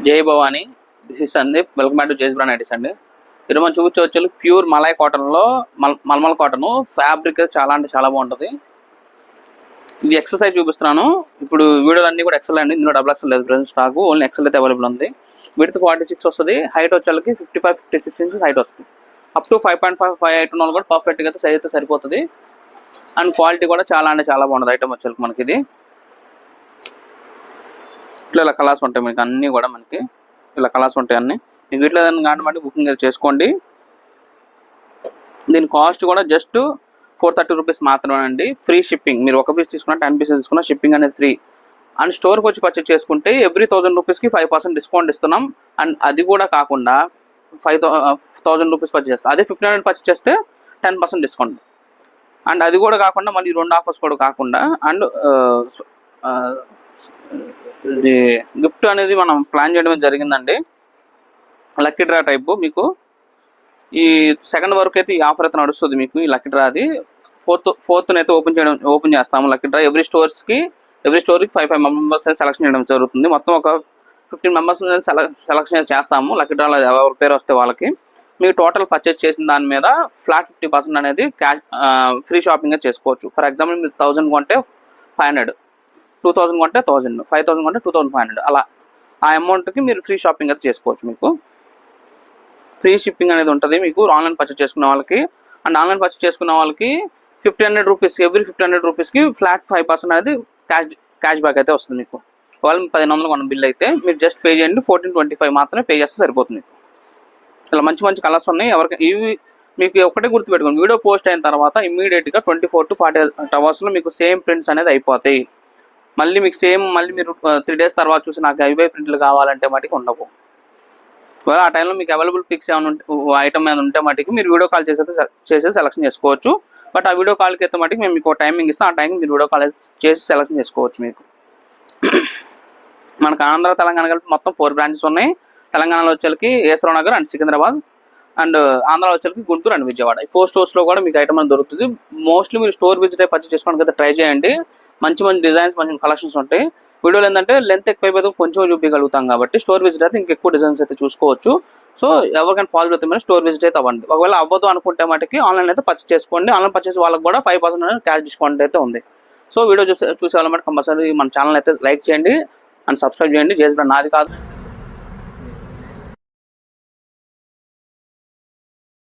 జై Bhavani, this is Sandeep. Welcome back to జేస్ brand ITs అండి. ఈరోజు మనం చూపించవచ్చు ప్యూర్ మలై కాటన్లో మల్మల్ కాటన్ ఫ్యాబ్రిక్ చాలా అంటే చాలా బాగుంటుంది. ఇది ఎక్సెల్ సైజ్ చూపిస్తున్నాను. ఇప్పుడు వీడియోలు అన్ని కూడా ఎక్సెల్ అండి, ఇందులో డబుల్ ఎక్సెల్ లేదు ప్రెసెంట్ స్టాక్, ఓన్లీ ఎక్సెల్ అయితే అవైలబుల్ ఉంది. విడ్త్ 46 వస్తుంది, హైట్ వచ్చేకి 55-56 ఇంచెస్ హైట్ వస్తుంది. అప్ టు 5.5 ఉన్న కూడా పర్ఫెక్ట్గా అయితే సైజ్ అయితే సరిపోతుంది. అండ్ క్వాలిటీ కూడా చాలా అంటే చాలా బాగుంటుంది. ఐటమ్ వచ్చేకి మనకి ఇది ఇట్లా కలర్స్ ఉంటాయి, మీకు అన్నీ కూడా మనకి ఇలా కలర్స్ ఉంటాయి అన్ని. మీకు వీటిలో కాబట్టి బుకింగ్ చేసుకోండి. దీని కాస్ట్ కూడా జస్ట్ 430 రూపీస్ మాత్రమే అండి. Free shipping. మీరు ఒక పీస్ తీసుకున్నా 10 పీసెస్ తీసుకున్నా షిప్పింగ్ అనేది ఫ్రీ. అండ్ స్టోర్కి వచ్చి పర్చేస్ చేసుకుంటే ఎవ్రీ 1000 రూపీస్కి 5% డిస్కౌంట్ ఇస్తున్నాం. అండ్ అది కూడా కాకుండా 5000 రూపీస్ పర్చేస్ చేస్తాం, అదే 1500 పర్చేస్ చేస్తే 10% డిస్కౌంట్. అండ్ అది కూడా కాకుండా మళ్ళీ 2 ఆఫర్స్ కూడా కాకుండా అండ్ ఇది గిఫ్ట్ అనేది మనం ప్లాన్ చేయడం జరిగిందండి. Lucky draw type. మీకు ఈ సెకండ్ వరకు అయితే ఈ ఆఫర్ అయితే నడుస్తుంది. మీకు ఈ లక్కీ డ్రా అది ఫోర్త్ అయితే ఓపెన్ చేస్తాము. లక్కీ డ్రా ఎవ్రీ స్టోర్కి 5 మెంబర్స్ సెలెక్షన్ చేయడం జరుగుతుంది. మొత్తం ఒక 15 మెంబర్స్ సెలెక్షన్ చేస్తాము. లక్కీ డ్రాలో ఎవరి పేరు వస్తే వాళ్ళకి మీకు టోటల్ పర్చేస్ చేసిన దాని మీద ఫ్లాట్ 50% అనేది క్యాష్ ఫ్రీ షాపింగ్ చేసుకోవచ్చు. ఫర్ ఎగ్జాంపుల్ మీరు 1000 కొంటే 500, 2000 కొంటే 1000, 5000 కొంటే 2500, అలా ఆ అమౌంట్కి మీరు ఫ్రీ షాపింగ్ అయితే చేసుకోవచ్చు. మీకు ఫ్రీ షిప్పింగ్ అనేది ఉంటుంది మీకు ఆన్లైన్ పర్చేస్ చేసుకున్న వాళ్ళకి. అండ్ ఆన్లైన్ పర్చేస్ చేసుకున్న వాళ్ళకి 1500 రూపీస్, ఎవ్రీ 1500 రూపీస్కి ఫ్లాట్ 5% అనేది క్యాష్ బ్యాక్ అయితే వస్తుంది. మీకు వాళ్ళు 1500 కొన్న బిల్ అయితే మీరు జస్ట్ పే చేయండి, 1425 మాత్రమే పే చేస్తే సరిపోతుంది. ఇలా మంచి మంచి కలర్స్ ఉన్నాయి. ఎవరికి ఇవి మీకు ఒకటే గుర్తుపెట్టుకోండి, వీడియో పోస్ట్ అయిన తర్వాత ఇమ్మీడియట్గా 24 to 48 అవర్స్లో మీకు సేమ్ ప్రింట్స్ అనేది అయిపోతాయి. మళ్ళీ మీకు మళ్ళీ మీరు 3 days తర్వాత చూసి నాకు అవే ప్రింట్లు కావాలంటే మటుకు ఉండవు. ఆ టైంలో మీకు అవైలబుల్ పిక్స్ ఏమైనా ఐటమ్ ఏమైనా ఉంటే మటుకు మీరు వీడియో కాల్ చేసి సెలెక్షన్ చేసుకోవచ్చు. బట్ ఆ వీడియో కాల్కి అయితే మటుకు మేము మీకు టైమింగ్ ఇస్తాం, ఆ టైంకి మీరు వీడియో కాల్ చేసి సెలెక్షన్ చేసుకోవచ్చు. మీకు మనకు ఆంధ్ర తెలంగాణ కలిపి మొత్తం 4 బ్రాంచెస్ ఉన్నాయి. తెలంగాణలో వచ్చేకి ఏసరావు నగర్ అండ్ సికింద్రాబాద్, అండ్ ఆంధ్రాలో వచ్చేకి గుంటూరు అండ్ విజయవాడ. ఈ 4 స్టోర్స్లో కూడా మీకు ఐటమ్ అనేది దొరుకుతుంది. మోస్ట్లీ మీరు స్టోర్ విజిట్ అయి పర్చేస్ చేసుకోవడానికి అయితే ట్రై చేయండి. మంచి మంచి డిజైన్స్, మంచి కలెక్షన్స్ ఉంటాయి. వీడియోలో ఏంటంటే లెంత్ ఎక్కువైపోతే కొంచెం చూపించగలుగుతాం కాబట్టి స్టోర్ విజిట్ అయితే ఇంకెక్కువ డిజైన్స్ అయితే చూసుకోవచ్చు. సో ఎవరికైనా పాజిబుల్ అయితే మీరు స్టోర్ విజిట్ అయితే అవ్వండి. ఒకవేళ అవ్వదు అనుకుంటే మటుకి ఆన్లైన్ అయితే పర్చేస్ చేసుకోండి. ఆన్లైన్ పర్చేస్ వాళ్ళకి కూడా 5% క్యాష్ డిస్కౌంట్ అయితే ఉంది. సో వీడియో చూసే వాళ్ళ కంపల్సరీ మన ఛానల్ అయితే లైక్ చేయండి అండ్ సబ్స్క్రైబ్ చేయండి. జేస్ బ్రాండ్ నాది కాదు.